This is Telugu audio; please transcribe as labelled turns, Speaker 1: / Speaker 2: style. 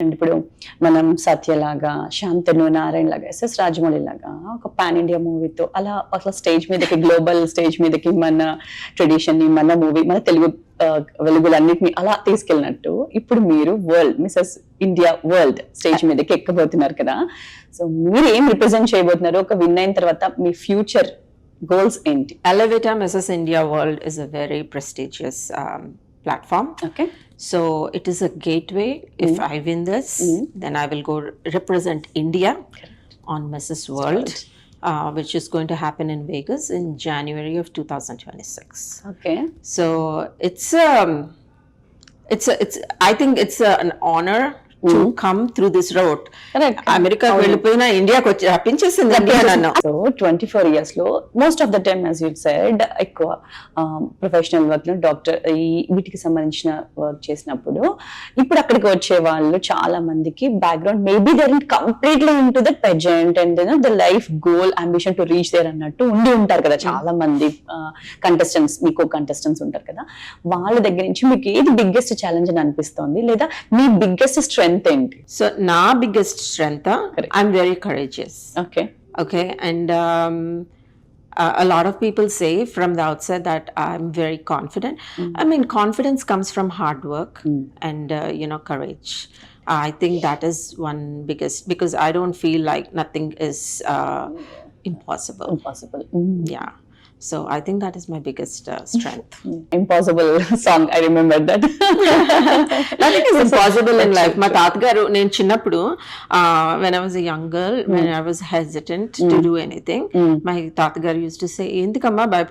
Speaker 1: అండ్ ఇప్పుడు మనం సత్యలాగా, శాంతను, నారాయణ లాగా, ఎస్ఎస్ రాజమౌళి లాగా ఒక పాన్ ఇండియా మూవీతో అలా అట్లా స్టేజ్ మీదకి, గ్లోబల్ స్టేజ్ మీదకి మన ట్రెడిషన్ ని, మన మూవీ, మన తెలుగు వెలుగులన్నిటిని అలా తీసుకెళ్ళినట్టు ఇప్పుడు మీరు world Mrs India world stage మీదకి ఎక్కబోతున్నారు కదా. సో మీరు ఏం రిప్రజెంట్ చేయబోతున్నారు? ఒక విన్ అయిన తర్వాత మీ ఫ్యూచర్ గోల్స్ ఏంటి?
Speaker 2: Elevata Mrs. India World is a very prestigious platform.
Speaker 1: Okay,
Speaker 2: So it is a gateway. If I win this, then I will go represent India on Mrs. World, which is going to happen in Vegas in January of 2026.
Speaker 1: Okay.
Speaker 2: So it's I think it's an honor to come through this road.
Speaker 1: Correct.
Speaker 2: America వెళ్ళిపోయినా ఇండియాకి వచ్చి రప్పించేసింది ఇండియా నన్ను.
Speaker 1: సో 24 years లో most of the time as you said ఎక్కువ ప్రొఫెషనల్ వర్క్ లో డాక్టర్ వీటికి సంబంధించిన వర్క్ చేసినప్పుడు ఇప్పుడు అక్కడికి వచ్చే వాళ్ళు చాలా మందికి background maybe their completely into the present and the life goal ambition to reach there అన్నట్టు ఉండి ఉంటారు కదా చాలా మంది కంటెస్టెంట్స్, మీకు కంటెస్టెంట్స్ ఉంటారు కదా. వాళ్ళ దగ్గర నుంచి మీకు ఏది బిగ్గెస్ట్ ఛాలెంజ్ అని అనిపిస్తుంది, లేదా మీ బిగ్గెస్ట్ స్ట్రెంగ్త్ ఏంటి?
Speaker 2: So నా biggest strength, I'm very courageous.
Speaker 1: Okay,
Speaker 2: Okay, and a lot of people say from the outset that I'm very confident. I mean, confidence comes from hard work and courage. I think that is one biggest, because I don't feel like nothing is impossible.
Speaker 1: Impossible.
Speaker 2: Yeah, so I think that is my biggest strength.
Speaker 1: Impossible song, I remember that.
Speaker 2: Nothing is impossible in life. మా తాతగారు, నేను చిన్నప్పుడు when I was a young girl, when I was hesitant to do anything, my తాతగారు used to say, ఎందుకమ్మా